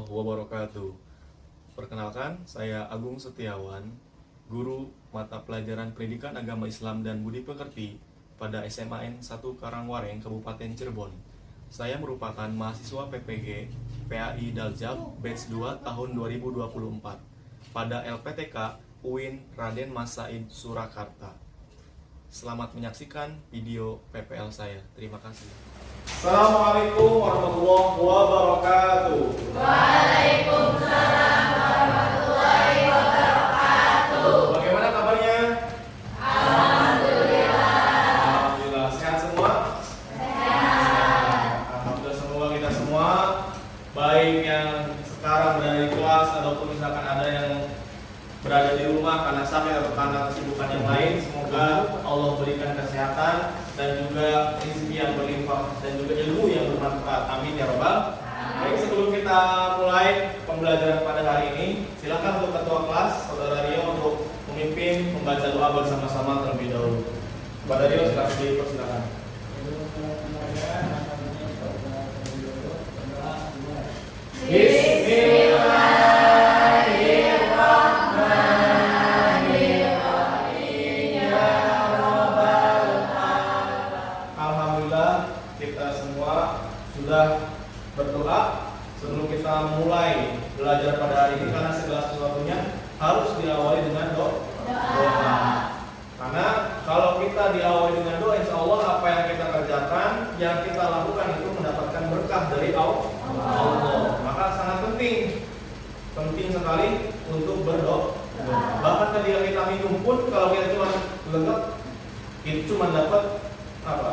warahmatullahi wabarakatuh. Perkenalkan, saya Agung Setiawan, guru mata pelajaran Pendidikan Agama Islam dan Budi Pekerti pada SMAN 1 Karangwareng, Kabupaten Cirebon. Saya merupakan mahasiswa PPG PAI Daljab batch 2 tahun 2024 pada LPTK UIN Raden Mas Said Surakarta. Selamat menyaksikan video PPL saya. Terima kasih. Assalamualaikum warahmatullahi wabarakatuh. Waalaikumsalam warahmatullahi wabarakatuh. Bagaimana kabarnya? Alhamdulillah. Alhamdulillah. Sehat semua? Sehat. Alhamdulillah, semoga kita semua, baik yang sekarang berada di kelas ataupun misalkan ada yang berada di rumah karena sakit atau karena kesibukan yang lain, semoga Allah berikan kesehatan dan juga rezeki yang berlimpah dan juga ilmu yang bermanfaat. Amin ya robbal. Baik, sebelum kita mulai pembelajaran pada hari ini, silakan untuk ketua kelas Saudara Rio untuk memimpin membaca doa bersama-sama terlebih dahulu. Kepada Rio silakan dipersilakan. Alhamdulillah, kita semua sudah berdoa sebelum kita mulai belajar pada hari ini, karena segala sesuatunya harus diawali dengan doa. Karena kalau kita diawali dengan doa, insya Allah apa yang kita kerjakan, yang kita lakukan itu mendapatkan berkah dari Allah. Maka sangat penting sekali untuk berdoa. Bahkan ketika kita minum pun, kalau kita cuma lenggap, itu cuma dapat apa?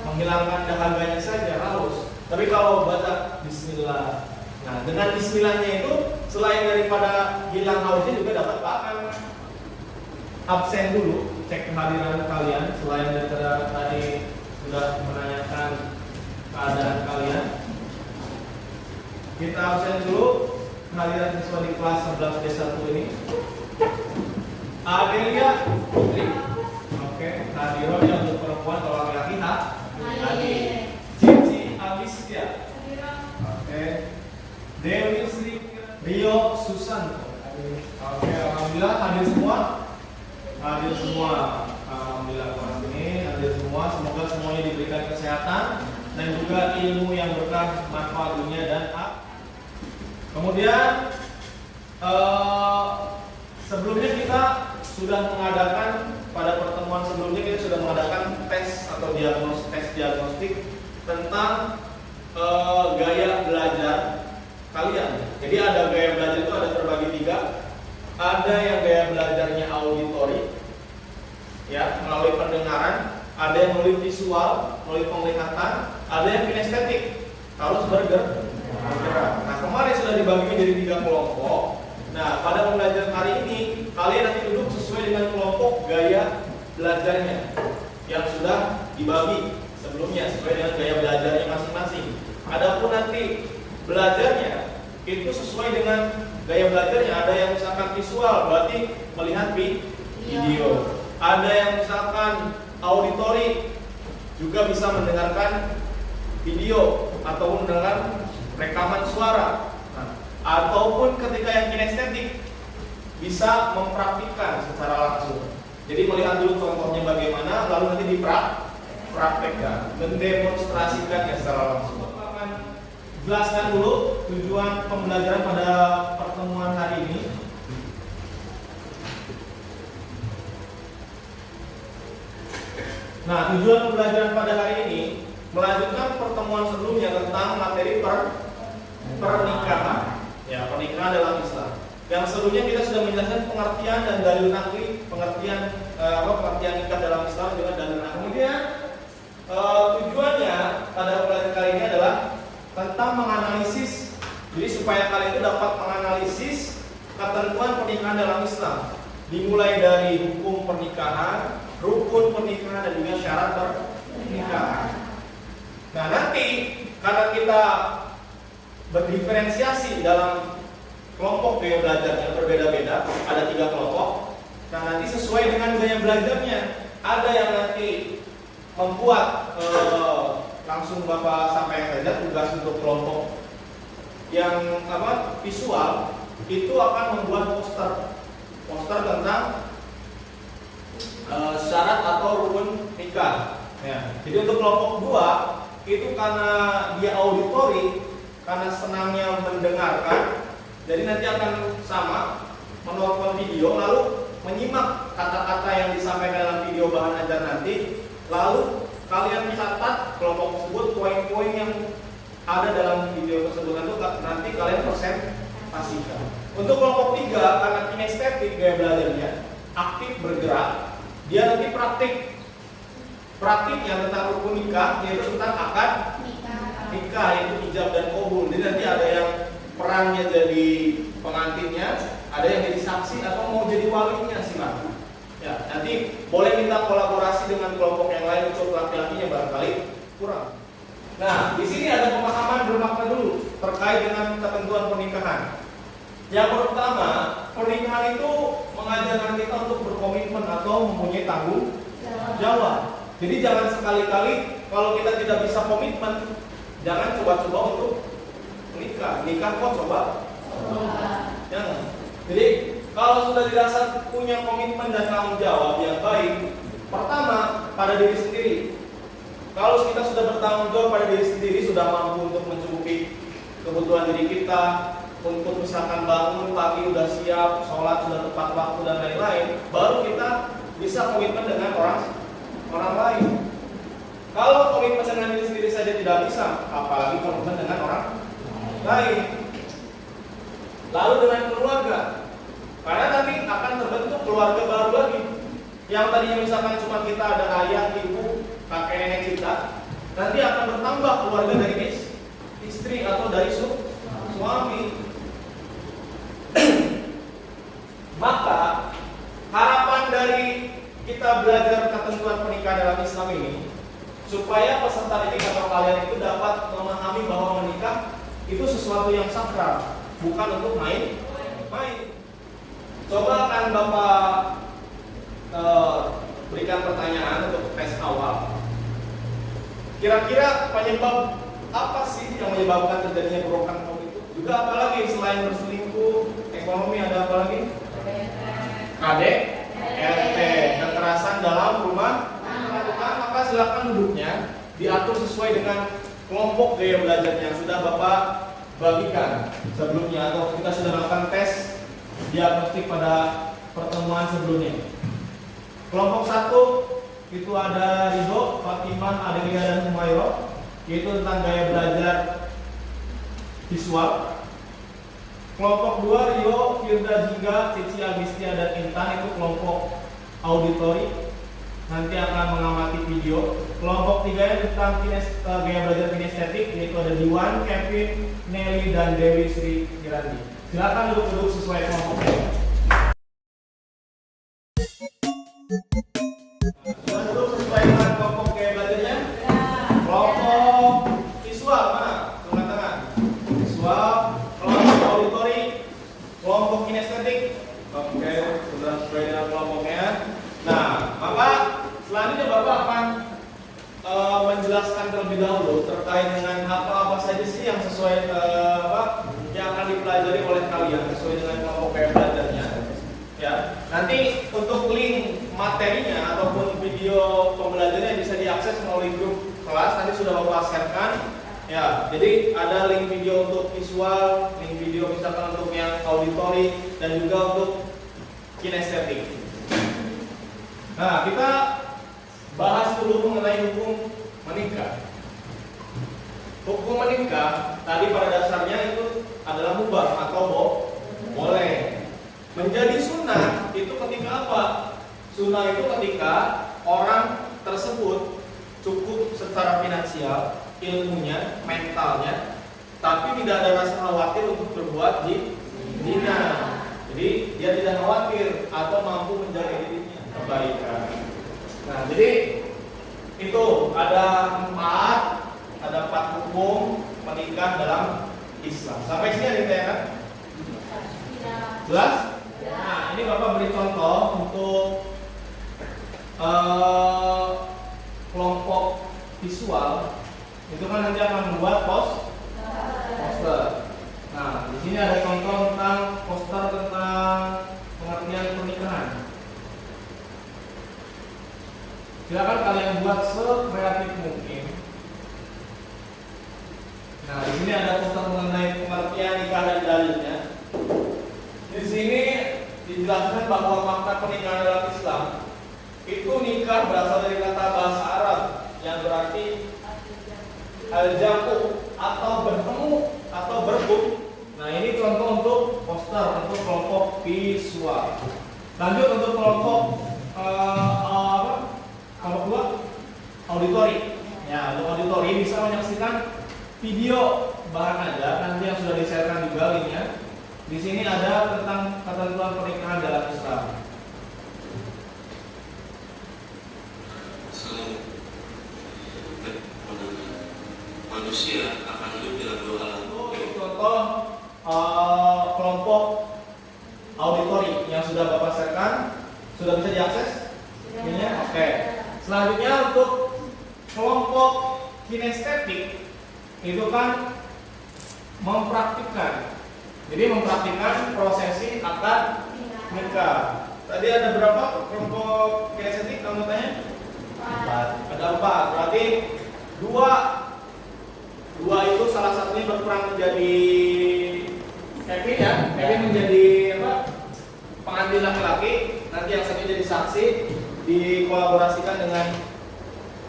Menghilangkan dahaganya saja, haus. Tapi kalau baca Bismillah, nah dengan Bismillahnya itu selain daripada hilang hausnya juga dapat makan. Absen dulu, cek kehadiran kalian. Selain daripada tadi sudah menanyakan keadaan kalian, kita absen dulu kehadiran siswa di kelas 11 D1 ini. Adelia Putri. Oke, hadirohnya untuk perempuan, kalau laki-laki Adi. Cici Alistia. Oke. Dewi Sri Rio Susanto. Oke, alhamdulillah hadir semua. Alhamdulillah kelas ini hadir semua. Semoga semuanya diberikan kesehatan dan juga ilmu yang berkah, manfaat dunia dan akhirat. Kemudian sebelumnya kita sudah mengadakan, pada pertemuan sebelumnya kita sudah mengadakan tes atau diagnostik tentang gaya belajar kalian. Jadi ada gaya belajar itu ada terbagi 3. Ada yang gaya belajarnya auditori, ya, melalui pendengaran. Ada yang melalui visual, melalui penglihatan. Ada yang kinestetik, harus bergerak. Nah, kemarin sudah dibagi menjadi 3 kelompok. Nah, pada pembelajaran hari ini kalian nanti duduk sesuai dengan kelompok gaya belajarnya yang sudah dibagi sebelumnya sesuai dengan gaya belajarnya masing-masing. Adapun nanti belajarnya itu sesuai dengan gaya belajarnya. Ada yang misalkan visual, berarti melihat video. Ada yang misalkan auditori, juga bisa mendengarkan video ataupun mendengarkan rekaman suara. Nah, ataupun ketika yang kinestetik bisa mempraktikkan secara langsung. Jadi melihat dulu contohnya bagaimana, lalu nanti dipraktekkan, mendemonstrasikannya secara langsung. Akan jelaskan dulu tujuan pembelajaran pada pertemuan hari ini. Nah, tujuan pembelajaran pada hari ini melanjutkan pertemuan sebelumnya tentang materi pernikahan. Ya, pernikahan dalam Islam. Yang sebelumnya kita sudah menjelaskan pengertian dan dalil nakli, pengertian nikah dalam Islam dengan dalil nakli. Kemudian tujuannya pada pembelajaran kali ini adalah tentang menganalisis. Jadi supaya kalian itu dapat menganalisis ketentuan pernikahan dalam Islam, dimulai dari hukum pernikahan, rukun pernikahan, dan juga syarat pernikahan. Nah, nanti karena kita berdiferensiasi dalam kelompok gaya belajar yang berbeda-beda, ada 3 kelompok. Nah, nanti sesuai dengan gaya belajarnya, ada yang nanti membuat langsung Bapak sampaikan saja tugas untuk kelompok yang visual itu akan membuat poster tentang syarat atau rukun nikah. Ya. Jadi untuk kelompok 2 itu karena dia auditori, karena senangnya mendengarkan, jadi nanti akan sama menonton video lalu menyimak kata-kata yang disampaikan dalam video bahan ajar nanti, lalu kalian catat kelompok tersebut poin-poin yang ada dalam video tersebut nanti kalian presentasikan. Untuk kelompok 3 karena kinestetik gaya belajarnya aktif bergerak, dia nanti praktik yang tentang rukun nikah, yaitu tentang akad nikah, yaitu ijab dan qabul. Jadi nanti ada yang perannya jadi pengantinnya, ada yang jadi saksi atau mau jadi walinya silakan. Ya, nanti boleh minta kolaborasi dengan kelompok yang lain untuk laki-lakinya barangkali kurang. Nah, di sini ada pemahaman bermakna dulu terkait dengan ketentuan pernikahan. Yang pertama, pernikahan itu mengajarkan kita untuk berkomitmen atau mempunyai tanggung jawab. Jadi jangan sekali-kali kalau kita tidak bisa komitmen, jangan coba-coba untuk menikah. Nikah kok coba? Jangan. Jadi kalau sudah dirasa punya komitmen dan tanggung jawab yang baik, pertama pada diri sendiri. Kalau kita sudah bertanggung jawab pada diri sendiri, sudah mampu untuk mencukupi kebutuhan diri kita, untuk misalkan bangun pagi udah siap, sholat sudah tepat waktu dan lain-lain, baru kita bisa komitmen dengan orang lain. Kalau komitmen dengan diri sendiri saja tidak bisa, apalagi komitmen dengan orang lain. Lalu dengan keluarga, karena nanti akan terbentuk keluarga baru lagi. Yang tadinya misalkan cuma kita ada ayah, ibu, kakek nenek kita, nanti akan bertambah keluarga dari istri atau dari suami. Maka harapan dari kita belajar ketentuan pernikahan dalam Islam ini, supaya peserta didik atau kalian itu dapat memahami bahwa menikah itu sesuatu yang sakral, bukan untuk main. Coba akan Bapak berikan pertanyaan untuk tes awal. Kira-kira penyebab apa sih yang menyebabkan terjadinya broken home itu? Juga apalagi selain berselingkuh, ekonomi, ada apa lagi? KDRT, kekerasan dalam rumah tangga. Maka silakan duduknya diatur sesuai dengan kelompok gaya belajar yang sudah Bapak bagikan sebelumnya, atau kita sudah melakukan tes diagnostik pada pertemuan sebelumnya. Kelompok 1 itu ada Ridho, Fatimah, Adelia, dan Humairah, yaitu tentang gaya belajar visual. Kelompok 2 Rio, Firda, Jingga, Cici, Agustia, dan Intan, itu kelompok auditori, nanti akan mengamati video. Kelompok 3 yang tentang gaya belajar kinestetik, yaitu ada Diwan, Kevin, Nelly, dan Dewi Sri Kirandi. Silakan duduk-duduk sesuai kelompoknya. Duduk sesuai dengan kelompok gaya belajarnya. Kelompok visual mana? Tengah-tengah. Visual. Kelompok auditori. Kelompok kinestetik. Oke, sudah sesuai dengan kelompoknya. Nah, maka selanjutnya Bapak akan menjelaskan terlebih dahulu terkait dengan apa saja sih yang sesuai yang akan dipelajari oleh kalian sesuai dengan kelompok gaya belajarnya. Ya, nanti untuk link materinya ataupun video pembelajarannya bisa diakses melalui grup kelas. Nanti sudah Bapak sharekan. Ya, jadi ada link video untuk visual, link video misalkan untuk yang auditori, dan juga untuk kinestetik. Nah, kita bahas dulu mengenai hukum menikah. Hukum menikah tadi pada dasarnya itu adalah mubah atau boleh. Menjadi sunnah itu ketika apa? Sunnah itu ketika orang tersebut cukup secara finansial, ilmunya, mentalnya, tapi tidak ada rasa khawatir untuk berbuat zina. Jadi dia tidak khawatir atau mampu menjaga dirinya kebaikan. Nah, jadi itu ada empat hukum menikah dalam Islam. Sampai sini ada yang ditanyakan? Jelas? Nah, ini Bapak beri contoh untuk kelompok visual. Itu kan nanti akan membuat poster. Nah, di sini ada contoh tentang poster tentang pengertian pernikahan. Silakan kalian buat sekreatif mungkin. Nah, di sini ada poster mengenai pengertian nikah dan dalilnya. Di sini dijelaskan bahwa makna pernikahan dalam Islam itu nikah berasal dari kata bahasa Arab yang berarti al-jamu atau bertemu atau berbuk. Nah, ini contoh untuk poster untuk kelompok visual. Lanjut untuk kelompok kelompok dua auditori. Ya, untuk auditori bisa menyaksikan video bahan ajar nanti yang sudah di-share-kan juga linknya. Di sini ada tentang ketentuan pernikahan dalam Islam. Manusia akan hidup dalam dua alam. Contoh kelompok auditori yang sudah Bapak share-kan, sudah bisa diakses? Ini oke. Selanjutnya untuk kelompok kinestetik itu kan mempraktikkan. Jadi mempraktikkan prosesi akad nikah. Tadi ada berapa kelompok kinestetik kamu tanya? 4. Ada 4. Berarti dua itu salah satunya berperan menjadi Kevin ya. Kevin menjadi apa? Pengambil laki-laki. Nanti yang satu jadi saksi. Dikolaborasikan dengan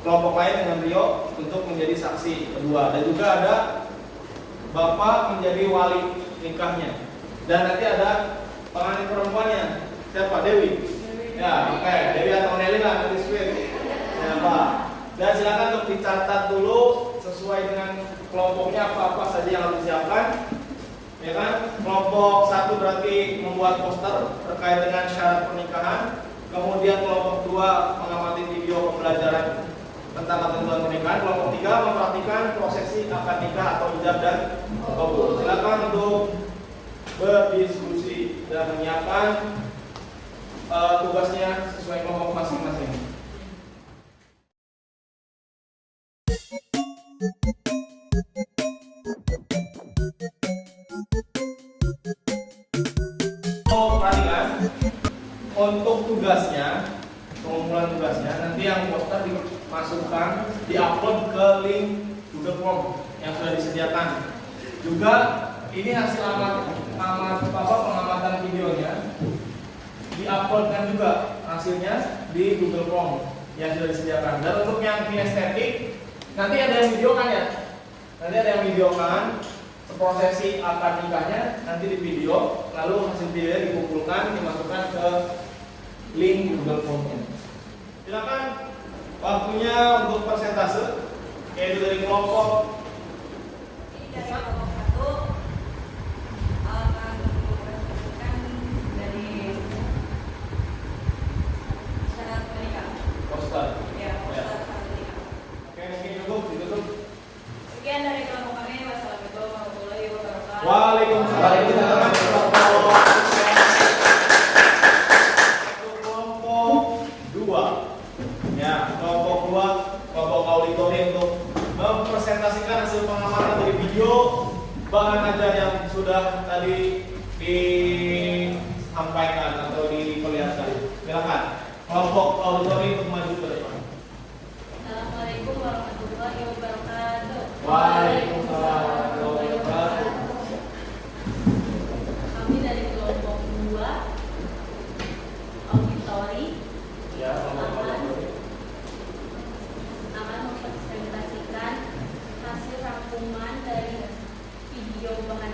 kelompok lain dengan Rio untuk menjadi saksi kedua. Dan juga ada Bapak menjadi wali nikahnya. Dan nanti ada pengantin perempuannya. Siapa? Dewi. Ya, oke. Dewi atau Nelly lah nanti sweet. Siapa? Dan silakan untuk dicatat dulu sesuai dengan kelompoknya apa-apa saja yang harus disiapkan. Ya kan? Kelompok 1 berarti membuat poster terkait dengan syarat pernikahan. Kemudian kelompok 2 mengamati video pembelajaran tentang ketentuan pernikahan. Kelompok 3 mempraktikkan prosesi akad nikah atau ijab dan kabul. Silakan untuk berdiskusi dan menyiapkan tugasnya sesuai kelompok masing-masing. Perhatikan untuk tugasnya, pengumpulan tugasnya nanti yang poster dimasukkan, diupload ke link Google Form yang sudah disediakan. Juga ini hasil pengamatan videonya diuploadkan juga hasilnya di Google Form yang sudah disediakan. Dan untuk yang kinestetik nanti ada yang videokan ya. Nanti ada yang videokan prosesi akad nikahnya nanti di video, lalu hasil videonya dikumpulkan, dimasukkan ke link Google Form-nya. Silakan waktunya untuk persentase, yaitu dari kelompok. Ini dari kelompok 1 akan mempresentasikan dari syarat pernikahan. Poster. Ya, poster syarat pernikahan. Oke, mungkin cukup ditutup. Sekian dari kelompok kami. Wassalamualaikum warahmatullahi wabarakatuh. Waalaikumsalam. Kelompok 2. Ya, kelompok 2, kelompok auditori untuk mempresentasikan hasil pengamatan dari video bahan ajar yang sudah tadi disampaikan atau diperlihatkan. Silakan kelompok auditori untuk maju ke depan. Assalamualaikum warahmatullahi wabarakatuh. Waalaikumsalam warahmatullahi wabarakatuh. Kami dari kelompok 2 auditori Ya, kelompok auditori. akan mempresentasikan hasil rangkuman dari video bahan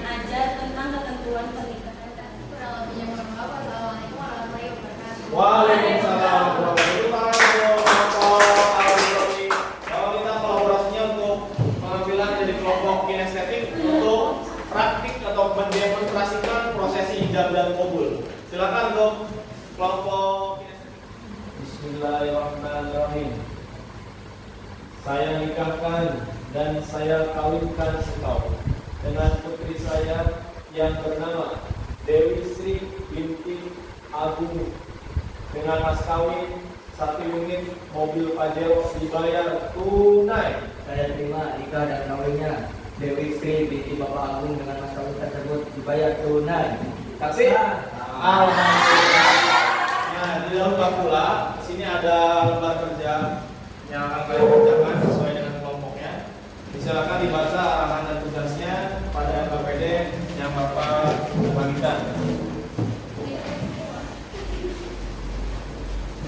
ajar tentang ketentuan pernikahan. Kurang lebihnya mohon maaf. Wassalamualaikum warahmatullahi wabarakatuh. Waalaikumsalam warahmatullahi wabarakatuh. Kalau kita kolaborasinya untuk pengambilan dari kelompok kinestetik untuk praktik atau mendemonstrasikan prosesi ijab dan kabul. Silakan untuk kelompok kinestetik. Bismillahirrahmanirrahim. Saya nikahkan dan saya kawinkan engkau dengan putri saya yang bernama Dewi Sri binti Agung dengan mas kawin 1 unit mobil Pajero dibayar tunai. Saya terima nikah dan kawinnya Dewi Sri binti Bapak Agung dengan mas kawin tersebut dibayar tunai. Saksi? Alhamdulillah. Nah, di dalam bak pula, di sini ada lembar kerja yang akan kalian kerjakan sesuai dengan kelompoknya. Silakan dibaca arahan dan tugasnya pada LKPD yang Bapak bagikan.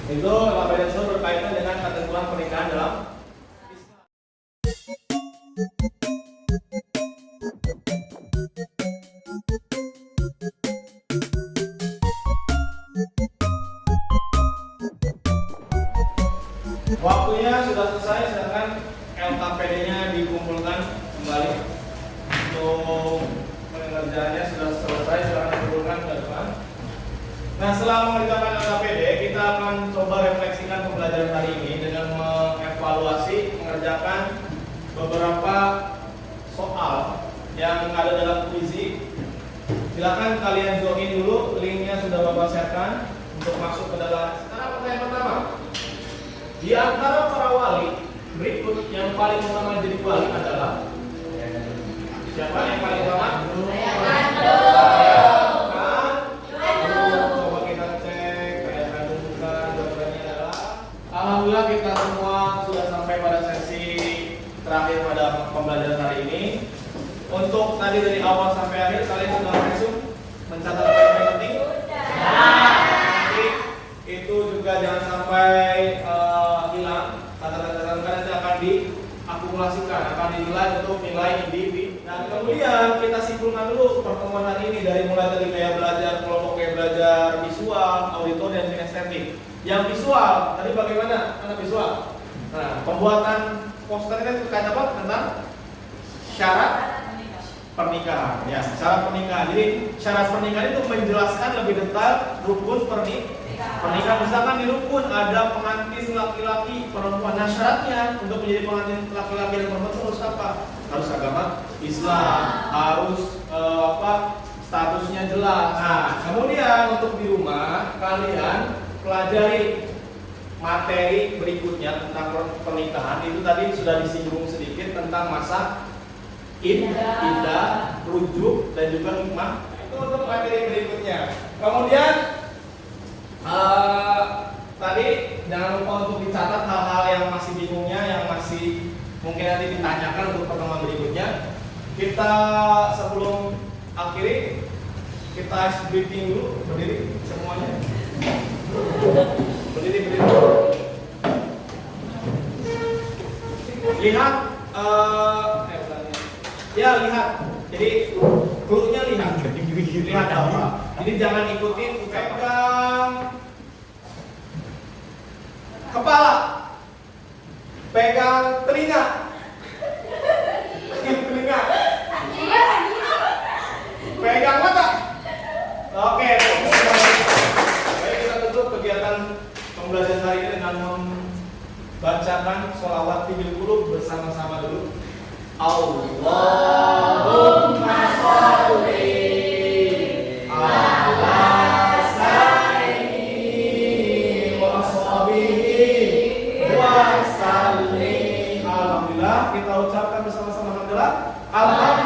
Itu LKPD tersebut berkaitan dengan ketentuan pernikahan dalam Islam. Waktunya sudah selesai, silakan LKPD-nya dikumpulkan kembali. Untuk pengerjaannya sudah selesai, silakan dikumpulkan ke depan. Nah, setelah mengerjakan LKPD, kita akan coba refleksikan pembelajaran hari ini dengan mengevaluasi, mengerjakan beberapa soal yang ada dalam kuisi. Silakan kalian join dulu, linknya sudah Bapak siapkan untuk masuk ke dalam. Sekarang pertanyaan pertama. Di antara para wali berikut yang paling utama jadi wali adalah siapa yang paling utama? Saya kan? Coba kita cek. Saya kan bukan. Jawabannya adalah alhamdulillah kita semua sudah sampai pada sesi terakhir pada pembelajaran hari ini. Untuk tadi dari awal sampai akhir kalian sudah langsung mencatat apa yang penting? Nanti itu juga jangan sampai catatan-catatan nanti akan diakumulasikan, akan dinilai untuk nilai individu. Dan kemudian kita simpulkan dulu pertemuan hari ini dari mulai dari gaya belajar, kelompok gaya belajar visual, auditor, dan kinestetik. Yang visual, tadi bagaimana anak visual? Nah, pembuatan poster kan terkait apa? Tentang syarat pernikahan. Ya, syarat pernikahan. Jadi syarat pernikahan itu menjelaskan lebih detail rukun pernikahan. Misalkan di rukun ada pengantin laki-laki, perempuan. Nah, syaratnya untuk menjadi pengantin laki-laki dan perempuan itu harus apa? Harus agama Islam, harus statusnya jelas. Nah, kemudian untuk di rumah kalian pelajari materi berikutnya tentang pernikahan. Itu tadi sudah disinggung sedikit tentang masa indah, rujuk, dan juga hikmah. Itu untuk materi berikutnya. Kemudian tadi jangan lupa untuk dicatat hal-hal yang masih bingungnya, yang masih mungkin nanti ditanyakan untuk pertemuan berikutnya. Kita sebelum akhiri kita ice breathing dulu, berdiri semuanya. Berdiri. Lihat, ya lihat. Jadi clue-nya lihat. Lihat apa? Jadi jangan ikutin, pegang kepala, pegang telinga, pegang mata. Oke, baik, kita tutup kegiatan pembelajaran hari ini dengan membacakan sholawat tibil qulub bersama-sama dulu. Allahumma sholli ala sayyidina wa sahbihi wa sallim. Alhamdulillah, kita ucapkan bersama-sama alhamdulillah. Alhamdulillah.